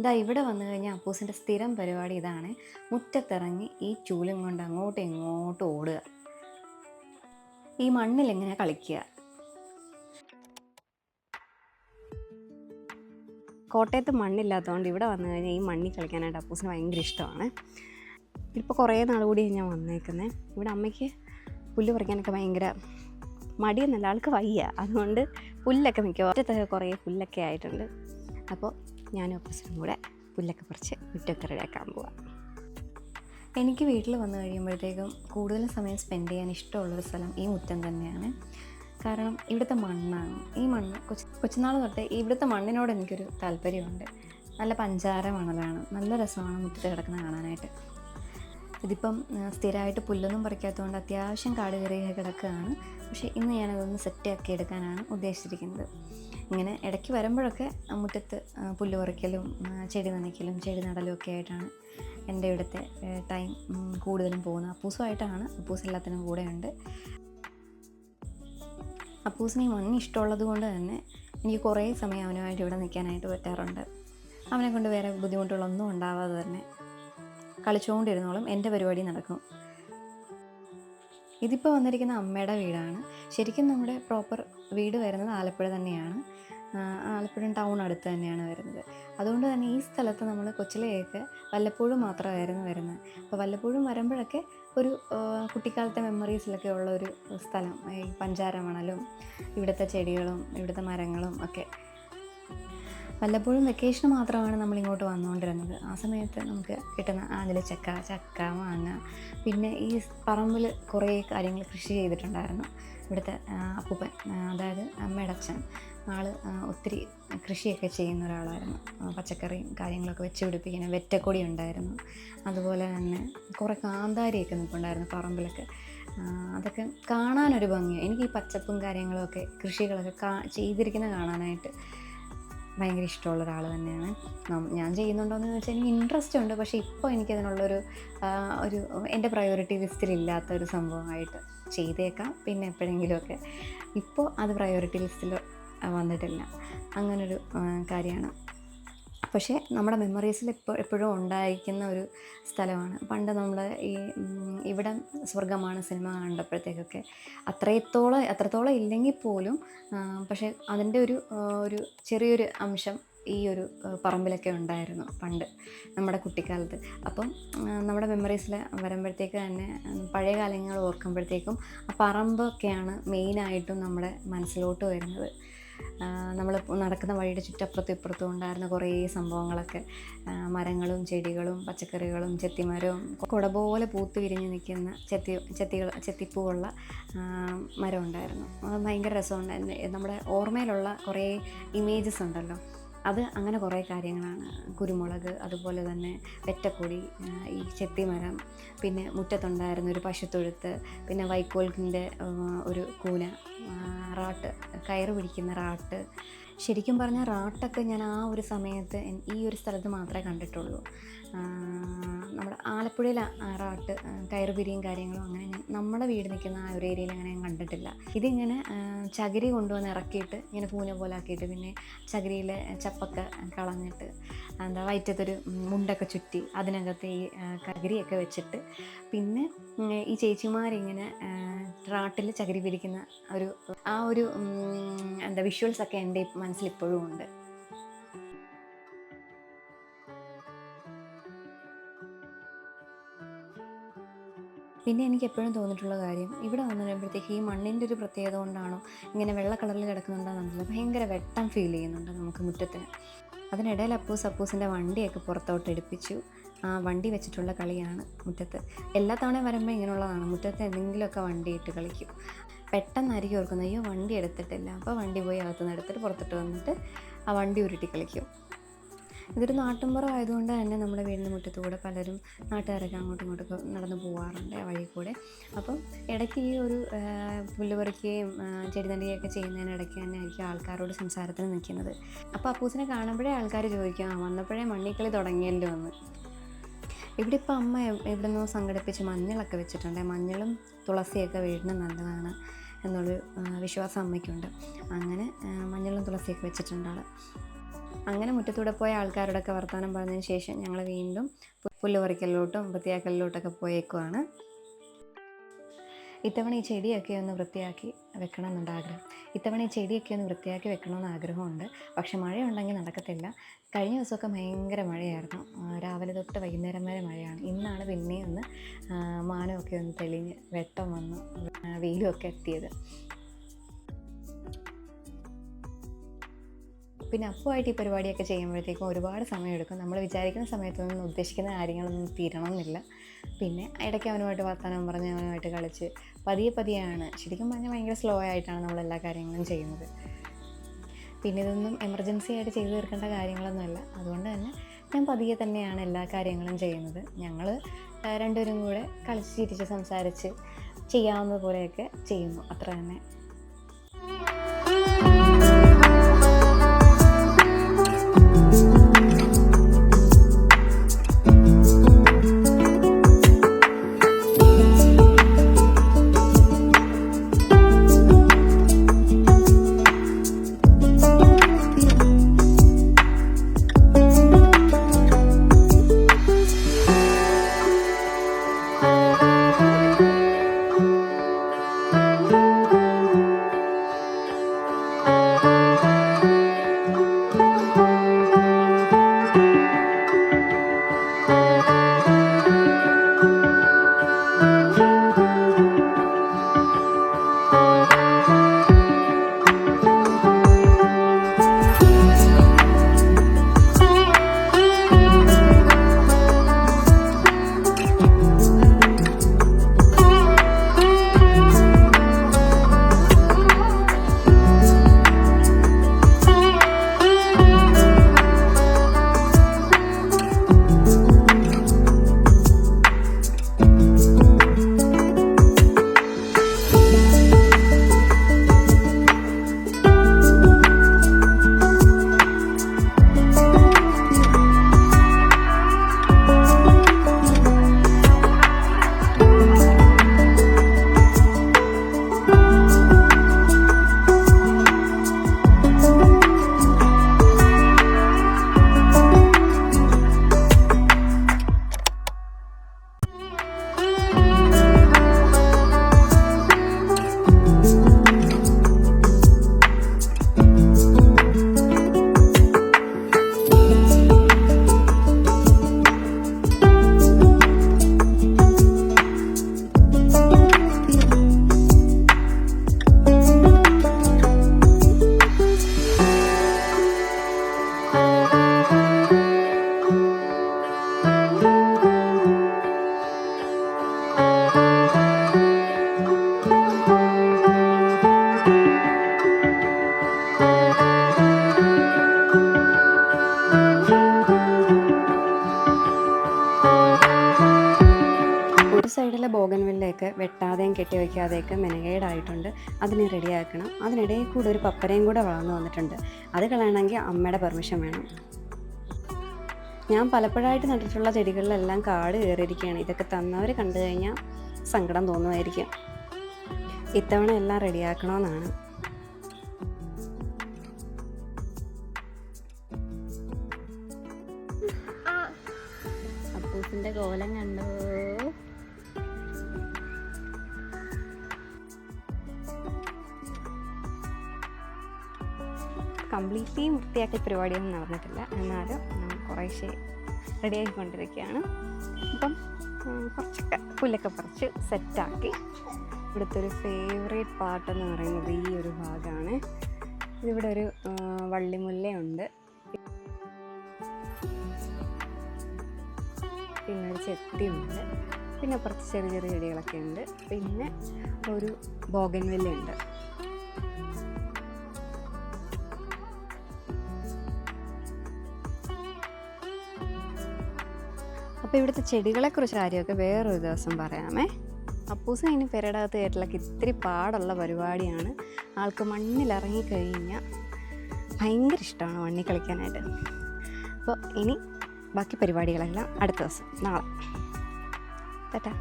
ഇതാ ഇവിടെ വന്നു കഴിഞ്ഞാൽ അപ്പൂസിൻ്റെ സ്ഥിരം പരിപാടി ഇതാണ്. മുറ്റത്തിറങ്ങി ഈ ചൂലും കൊണ്ട് അങ്ങോട്ടും ഇങ്ങോട്ടും ഓടുക, ഈ മണ്ണിലിങ്ങനെ കളിക്കുക. കോട്ടയത്ത് മണ്ണില്ലാത്തതുകൊണ്ട് ഇവിടെ വന്നു കഴിഞ്ഞാൽ ഈ മണ്ണിൽ കളിക്കാനായിട്ട് അപ്പൂസിന് ഭയങ്കര ഇഷ്ടമാണ്. ഇപ്പോൾ കുറേ നാൾ കൂടി ഞാൻ വന്നേക്കുന്നത്. ഇവിടെ അമ്മയ്ക്ക് പുല്ല് പറിക്കാനൊക്കെ ഭയങ്കര മടിയൊന്നുമല്ല, ആൾക്ക് വയ്യ. അതുകൊണ്ട് പുല്ലൊക്കെ ഒറ്റത്തൊക്കെ കുറേ പുല്ലൊക്കെ ആയിട്ടുണ്ട്. അപ്പോൾ ഞാനും അപ്പൂസിനും കൂടെ പുല്ലൊക്കെ പറിച്ച് മുറ്റൊക്കെ റെഡിയാക്കാൻ പോവാം. എനിക്ക് വീട്ടിൽ വന്നു കഴിയുമ്പോഴത്തേക്കും കൂടുതൽ സമയം സ്പെൻഡ് ചെയ്യാൻ ഇഷ്ടമുള്ളൊരു സ്ഥലം ഈ മുറ്റം തന്നെയാണ്. കാരണം ഇവിടുത്തെ മണ്ണാണ്. ഈ മണ്ണ് കൊച്ചുനാൾ തൊട്ടേ ഇവിടുത്തെ മണ്ണിനോട് എനിക്കൊരു താല്പര്യമുണ്ട്. നല്ല പഞ്ചാര മണലാണ്, നല്ല രസമാണ് മുറ്റത്ത് കിടക്കുന്നത് കാണാനായിട്ട്. ഇതിപ്പം സ്ഥിരമായിട്ട് പുല്ലൊന്നും പറിക്കാത്തതുകൊണ്ട് അത്യാവശ്യം കാട് കയറി കിടക്കുകയാണ്. പക്ഷേ ഇന്ന് ഞാനതൊന്ന് സെറ്റാക്കി എടുക്കാനാണ് ഉദ്ദേശിച്ചിരിക്കുന്നത്. ഇങ്ങനെ ഇടയ്ക്ക് വരുമ്പോഴൊക്കെ മുറ്റത്ത് പുല്ല് പറിക്കലും ചെടി നനയ്ക്കലും ചെടി നടലും ഒക്കെ ആയിട്ടാണ് എൻ്റെ ഇവിടുത്തെ ടൈം കൂടുതലും പോകുന്നത്. അപ്പൂസുമായിട്ടാണ്. അപ്പൂസ് എല്ലാത്തിനും കൂടെയുണ്ട്. അപ്പൂസിന് ഈ മണ്ണ് ഇഷ്ടമുള്ളത് കൊണ്ട് തന്നെ എനിക്ക് കുറേ സമയം അവനുമായിട്ട് ഇവിടെ നിൽക്കാനായിട്ട് പറ്റാറുണ്ട്. അവനെ കൊണ്ട് വേറെ ബുദ്ധിമുട്ടുകളൊന്നും ഉണ്ടാവാതെ തന്നെ കളിച്ചുകൊണ്ടിരുന്നോളും, എൻ്റെ പരിപാടി നടക്കും. ഇതിപ്പോൾ വന്നിരിക്കുന്ന അമ്മയുടെ വീടാണ്. ശരിക്കും നമ്മുടെ പ്രോപ്പർ വീട് വരുന്നത് ആലപ്പുഴ തന്നെയാണ്. ആലപ്പുഴ ടൗൺ അടുത്ത് തന്നെയാണ് വരുന്നത്. അതുകൊണ്ട് തന്നെ ഈ സ്ഥലത്ത് നമ്മൾ കൊച്ചിലെയൊക്കെ വല്ലപ്പോഴും മാത്രമായിരുന്നു വരുന്നത്. അപ്പോൾ വല്ലപ്പോഴും വരുമ്പോഴൊക്കെ ഒരു കുട്ടിക്കാലത്തെ മെമ്മറീസിലൊക്കെ ഉള്ള ഒരു സ്ഥലം, ഈ പഞ്ചാര മണലും ഇവിടുത്തെ ചെടികളും ഇവിടുത്തെ മരങ്ങളും ഒക്കെ. വല്ലപ്പോഴും വെക്കേഷന് മാത്രമാണ് നമ്മളിങ്ങോട്ട് വന്നുകൊണ്ടിരുന്നത്. ആ സമയത്ത് നമുക്ക് കിട്ടുന്ന ആഞ്ഞിലിച്ചക്ക, ചക്ക, മാങ്ങ, പിന്നെ ഈ പറമ്പിൽ കുറേ കാര്യങ്ങൾ കൃഷി ചെയ്തിട്ടുണ്ടായിരുന്നു. ഇവിടുത്തെ അപ്പൂപ്പൻ, അതായത് അമ്മയുടെ അച്ഛൻ, ആൾ ഒത്തിരി കൃഷിയൊക്കെ ചെയ്യുന്ന ഒരാളായിരുന്നു. പച്ചക്കറിയും കാര്യങ്ങളൊക്കെ വെച്ച് പിടിപ്പിക്കുന്ന വെറ്റക്കൊടി ഉണ്ടായിരുന്നു. അതുപോലെ തന്നെ കുറേ കാന്താരിയൊക്കെ നിൽപ്പുണ്ടായിരുന്നു പറമ്പിലൊക്കെ. അതൊക്കെ കാണാനൊരു ഭംഗിയാണ്. എനിക്ക് ഈ പച്ചപ്പും കാര്യങ്ങളൊക്കെ കൃഷികളൊക്കെ ചെയ്തിരിക്കുന്നത് കാണാനായിട്ട് ഭയങ്കര ഇഷ്ടമുള്ള ഒരാൾ തന്നെയാണ്. ഞാൻ ചെയ്യുന്നുണ്ടോയെന്ന് ചോദിച്ചാൽ എനിക്ക് ഇൻട്രസ്റ്റ് ഉണ്ട്. പക്ഷേ ഇപ്പോൾ എനിക്കതിനുള്ളൊരു എൻ്റെ പ്രയോറിറ്റി ലിസ്റ്റിലില്ലാത്ത ഒരു സംഭവമായിട്ട് ചെയ്തേക്കാം, പിന്നെ എപ്പോഴെങ്കിലുമൊക്കെ. ഇപ്പോൾ അത് പ്രയോറിറ്റി ലിസ്റ്റിൽ വന്നിട്ടില്ല, അങ്ങനൊരു കാര്യമാണ്. പക്ഷേ നമ്മുടെ മെമ്മറീസിൽ എപ്പോഴും ഉണ്ടായിരിക്കുന്ന ഒരു സ്ഥലമാണ്. പണ്ട് നമ്മൾ ഈ ഇവിടെ സ്വർഗ്ഗമാണ് സിനിമ കണ്ടപ്പോഴത്തേക്കൊക്കെ അത്രത്തോളം ഇല്ലെങ്കിൽ പോലും പക്ഷേ അതിൻ്റെ ഒരു ചെറിയൊരു അംശം ഈ ഒരു പറമ്പിലൊക്കെ ഉണ്ടായിരുന്നു പണ്ട് നമ്മുടെ കുട്ടിക്കാലത്ത്. അപ്പം നമ്മുടെ മെമ്മറീസിൽ വരുമ്പോഴത്തേക്ക് തന്നെ പഴയ കാലങ്ങൾ ഓർക്കുമ്പോഴത്തേക്കും ആ പറമ്പൊക്കെയാണ് മെയിനായിട്ടും നമ്മുടെ മനസ്സിലോട്ട് വരുന്നത്. നമ്മൾ നടക്കുന്ന വഴിയുടെ ചുറ്റപ്പുറത്തും ഇപ്പുറത്തും ഉണ്ടായിരുന്ന കുറേ സംഭവങ്ങളൊക്കെ, മരങ്ങളും ചെടികളും പച്ചക്കറികളും ചെത്തിമരവും കുട പോലെ പൂത്ത് വിരിഞ്ഞ് നിൽക്കുന്ന ചെത്തിപ്പൂവുള്ള മരം ഉണ്ടായിരുന്നു. അത് ഭയങ്കര രസമുണ്ടായിരുന്നു. നമ്മുടെ ഓർമ്മയിലുള്ള കുറേ ഇമേജസ് ഉണ്ടല്ലോ, അത് അങ്ങനെ കുറേ കാര്യങ്ങളാണ്. കുരുമുളക്, അതുപോലെ തന്നെ വെറ്റക്കൊടി, ഈ ചെത്തിമരം, പിന്നെ മുറ്റത്തുണ്ടായിരുന്ന ഒരു പശുത്തൊഴുത്ത്, പിന്നെ വൈക്കോലിൻ്റെ ഒരു കൂന, റാട്ട്, കയറ് പിടിക്കുന്ന റാട്ട്. ശരിക്കും പറഞ്ഞാൽ റാട്ടൊക്കെ ഞാൻ ആ ഒരു സമയത്ത് ഈ ഒരു സ്ഥലത്ത് മാത്രമേ കണ്ടിട്ടുള്ളൂ. നമ്മുടെ ആലപ്പുഴയിൽ റാട്ട് കയറ് പിരിയും കാര്യങ്ങളും അങ്ങനെ നമ്മുടെ വീട് നിൽക്കുന്ന ആ ഒരു ഏരിയയിൽ അങ്ങനെ ഞാൻ കണ്ടിട്ടില്ല. ഇതിങ്ങനെ ചകിരി കൊണ്ടുവന്ന് ഇറക്കിയിട്ട് ഇങ്ങനെ പൂന പോലെ ആക്കിയിട്ട് പിന്നെ ചകിരിയിലെ ചപ്പൊക്കെ കളഞ്ഞിട്ട് വയറ്റത്തൊരു മുണ്ടൊക്കെ ചുറ്റി അതിനകത്ത് ഈ ചകിരിയൊക്കെ വെച്ചിട്ട് പിന്നെ ഈ ചേച്ചിമാരിങ്ങനെ റാട്ടിൽ ചകിരി പിരിക്കുന്ന ഒരു വിഷ്വൽസൊക്കെ എൻ്റെ മനസ്സിൽ ഇപ്പോഴും ഉണ്ട്. പിന്നെ എനിക്ക് എപ്പോഴും തോന്നിയിട്ടുള്ള കാര്യം, ഇവിടെ വന്നു കഴിയുമ്പോഴത്തേക്ക് ഈ മണ്ണിൻ്റെ ഒരു പ്രത്യേകത കൊണ്ടാണോ ഇങ്ങനെ വെള്ള കളറിൽ കിടക്കുന്നുണ്ടോയെന്നറിയില്ല, ഭയങ്കര വെട്ടം ഫീൽ ചെയ്യുന്നുണ്ട് നമുക്ക് മുറ്റത്തിന്. അതിനിടയിൽ അപ്പൂസിൻ്റെ വണ്ടിയൊക്കെ പുറത്തോട്ട് എടുപ്പിച്ചു. ആ വണ്ടി വെച്ചിട്ടുള്ള കളിയാണ് മുറ്റത്ത്. എല്ലാ തവണയും വരുമ്പോൾ ഇങ്ങനെയുള്ളതാണ്, മുറ്റത്ത് എന്തെങ്കിലുമൊക്കെ വണ്ടി ഇട്ട് കളിക്കും. പെട്ടെന്നായിരിക്കും ഓർക്കുന്നത് അയ്യോ വണ്ടി എടുത്തിട്ടില്ല. അപ്പോൾ വണ്ടി പോയി അകത്തുനിന്ന് എടുത്തിട്ട് പുറത്തിട്ട് വന്നിട്ട് ആ വണ്ടി ഉരുട്ടി കളിക്കും. ഇതൊരു നാട്ടിൻപുറം ആയതുകൊണ്ട് തന്നെ നമ്മുടെ വീടിൻ്റെ മുറ്റത്ത് കൂടെ പലരും നാട്ടുകാരൊക്കെ അങ്ങോട്ടും ഇങ്ങോട്ടൊക്കെ നടന്ന് പോകാറുണ്ട് ആ വഴി കൂടെ. അപ്പം ഇടയ്ക്ക് ഈ ഒരു പുല്ല് പറിക്കുകയും ചെടി നടുകയൊക്കെ ചെയ്യുന്നതിനിടയ്ക്ക് തന്നെ ആയിരിക്കും ആൾക്കാരോട് സംസാരത്തിന് നിൽക്കുന്നത്. അപ്പോൾ അപ്പൂസിനെ കാണുമ്പോഴേ ആൾക്കാർ ചോദിക്കും വന്നപ്പോഴേ മണ്ണിക്കളി തുടങ്ങിയല്ലോ എന്ന്. ഇവിടെ ഇപ്പോൾ അമ്മ എവിടെ നിന്നോ സംഘടിപ്പിച്ച് മഞ്ഞളൊക്കെ വെച്ചിട്ടുണ്ട്. മഞ്ഞളും തുളസിയൊക്കെ വീടിന് നല്ലതാണ് എന്നുള്ളൊരു വിശ്വാസം അമ്മയ്ക്കുണ്ട്. അങ്ങനെ മഞ്ഞളും തുളസിയൊക്കെ വെച്ചിട്ടുണ്ട് ആൾ. അങ്ങനെ മുറ്റത്തൂടെ പോയ ആൾക്കാരോടൊക്കെ വർത്തമാനം പറഞ്ഞതിന് ശേഷം ഞങ്ങൾ വീണ്ടും പുല്ല് പറിക്കലിലോട്ടും വൃത്തിയാക്കലിലോട്ടൊക്കെ പോയേക്കുവാണ്. ഇത്തവണ ഈ ചെടിയൊക്കെ ഒന്ന് വൃത്തിയാക്കി വെക്കണമെന്നുണ്ട് ആഗ്രഹം. ആഗ്രഹമുണ്ട്. പക്ഷെ മഴയുണ്ടെങ്കിൽ നടക്കത്തില്ല. കഴിഞ്ഞ ദിവസമൊക്കെ ഭയങ്കര മഴയായിരുന്നു. രാവിലെ തൊട്ട് വൈകുന്നേരം വരെ മഴയാണ്. ഇന്നാണ് പിന്നെയും ഒന്ന് മാനമൊക്കെ ഒന്ന് തെളിഞ്ഞ് വെട്ടം വന്ന് വെയിലുമൊക്കെ എത്തിയത്. പിന്നെ അപ്പമായിട്ട് ഈ പരിപാടിയൊക്കെ ചെയ്യുമ്പോഴത്തേക്കും ഒരുപാട് സമയമെടുക്കും. നമ്മൾ വിചാരിക്കുന്ന സമയത്തൊന്നും ഉദ്ദേശിക്കുന്ന കാര്യങ്ങളൊന്നും തീരണമെന്നില്ല. പിന്നെ ഇടയ്ക്ക് അവനുമായിട്ട് വർത്തമാനം പറഞ്ഞ് അവനുമായിട്ട് കളിച്ച് പതിയെയാണ്, ശരിക്കും പറഞ്ഞാൽ ഭയങ്കര സ്ലോ ആയിട്ടാണ് നമ്മളെല്ലാ കാര്യങ്ങളും ചെയ്യുന്നത്. പിന്നെ ഇതൊന്നും എമർജൻസി ആയിട്ട് ചെയ്തു തീർക്കേണ്ട കാര്യങ്ങളൊന്നുമല്ല. അതുകൊണ്ട് തന്നെ ഞാൻ പതിയെ തന്നെയാണ് എല്ലാ കാര്യങ്ങളും ചെയ്യുന്നത്. ഞങ്ങൾ രണ്ടുപേരും കൂടെ കളിച്ച് ചിരിച്ച് സംസാരിച്ച് ചെയ്യാവുന്ന പോലെയൊക്കെ ചെയ്യുന്നു, അത്ര തന്നെ. സൈഡിലെ ബോഗൻവില്ലയൊക്കെ വെട്ടാതെയും കെട്ടിവയ്ക്കാതെയൊക്കെ മെനകേടായിട്ടുണ്ട്. അതിനെ റെഡിയാക്കണം. അതിനിടയിൽ കൂടെ ഒരു പപ്പരയും കൂടെ വളർന്നു വന്നിട്ടുണ്ട്. അത് കളയണമെങ്കിൽ അമ്മയുടെ പെർമിഷൻ വേണം. ഞാൻ പലപ്പോഴായിട്ട് നട്ടിട്ടുള്ള ചെടികളിലെല്ലാം കാട് കയറിയിരിക്കുകയാണ്. ഇതൊക്കെ തന്നവർ കണ്ടു കഴിഞ്ഞാൽ സങ്കടം തോന്നുമായിരിക്കും. ഇത്തവണ എല്ലാം റെഡിയാക്കണമെന്നാണ്. അപ്പൂസിൻ്റെ കോലം കണ്ടോ? കംപ്ലീറ്റ്ലി വൃത്തിയാക്കിയ പരിപാടിയൊന്നും നടന്നിട്ടില്ല. എന്നാലും കുറേശ്ശെ റെഡിയാക്കിക്കൊണ്ടിരിക്കുകയാണ്. അപ്പം കുറച്ചൊക്കെ പുല്ലൊക്കെ പറിച്ച് സെറ്റാക്കി. ഇവിടുത്തെ ഒരു ഫേവറേറ്റ് പാർട്ടെന്ന് പറയുന്നത് ഈ ഒരു ഭാഗമാണ്. ഇതിവിടെ ഒരു വള്ളിമുല്ലയുണ്ട്, പിന്നെ ഒരു ചെത്തിയുണ്ട്, പിന്നെ കുറച്ച് ചെറിയ ചെറിയ ചെടികളൊക്കെ ഉണ്ട്, പിന്നെ ഒരു ബോഗൻവില്ലയുണ്ട്. അപ്പോൾ ഇവിടുത്തെ ചെടികളെക്കുറിച്ച് കാര്യമൊക്കെ വേറൊരു ദിവസം പറയാമേ. അപ്പൂസ് അതിന് പെരടകത്ത് കയറ്റലൊക്കെ ഇത്തിരി പാടുള്ള പരിപാടിയാണ്. ആൾക്ക് മണ്ണിലിറങ്ങിക്കഴിഞ്ഞാൽ ഭയങ്കര ഇഷ്ടമാണ് മണ്ണിൽ കളിക്കാനായിട്ട്. അപ്പോൾ ഇനി ബാക്കി പരിപാടികളെല്ലാം അടുത്ത ദിവസം, നാളെ. ടാറ്റാ.